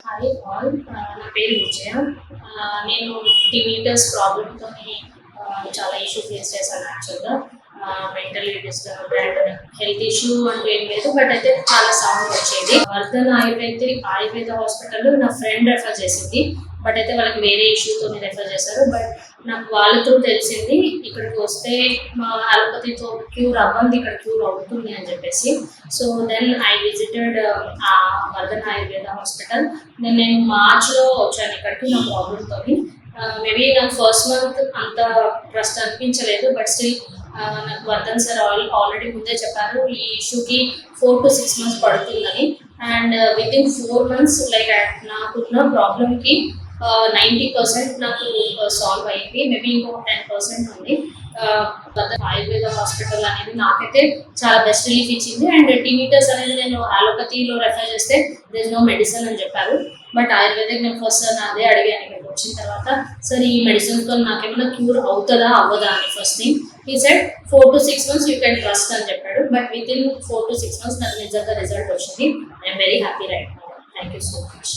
Hi all, నా పేరు విజయ. నేను టీవీటర్స్ ప్రాబ్లమ్తో చాలా ఇష్యూ ఫేస్ చేశాను. యాక్చువల్గా mental disturb and health issue అంటూ ఏం లేదు, బట్ అయితే చాలా సౌండ్ వచ్చేది. వర్ధన్ ఆయుర్వేద హాస్పిటల్ నా ఫ్రెండ్ రెఫర్ చేసింది, బట్ అయితే వాళ్ళకి వేరే ఇష్యూతో రెఫర్ చేశారు. బట్ నాకు వాళ్ళతో తెలిసింది ఇక్కడికి వస్తే మా అలోపతితో క్యూర్ అవ్వంది, ఇక్కడ క్యూర్ అవుతుంది అని చెప్పేసి. So then I visited Vardhan Ayurveda hospital. నేను మార్చ్లో వచ్చాను ఇక్కడికి నా ప్రాబ్లంతో. మేబీ నాకు ఫస్ట్ మంత్ అంత ట్రస్ట్ అనిపించలేదు, బట్ స్టిల్ నాకు వర్ధన్ సార్ ఆల్రెడీ ముందే చెప్పారు ఈ ఇష్యూకి 4 to 6 months పడుతుందని. And within 4 months like నాకున్న ప్రాబ్లంకి 90% నాకు సాల్వ్ అయ్యింది. మేబీ ఇంకొక 10% ఉంది. ఆయుర్వేద హాస్పిటల్ అనేది నాకైతే చాలా బెస్ట్ రిలీఫ్ ఇచ్చింది. అండ్ టీవీటర్స్ అనేది నేను అలోపతిలో రెఫర్ చేస్తే దేర్ ఇస్ నో మెడిసిన్ అని చెప్పారు. బట్ ఆయుర్వేదిక్ నేను ఫస్ట్ సార్ అదే అడిగాను ఇక్కడికి వచ్చిన తర్వాత, సార్ ఈ మెడిసిన్తో నాకేమైనా క్యూర్ అవుతుందా అవ్వదా అని. ఫస్ట్ థింగ్ ఈ said 4 to 6 months you can trust అని చెప్పాడు. But with in 4 to 6 months నాకు నిజంగా రిజల్ట్ వచ్చింది. I'm very happy right now. Thank you so much.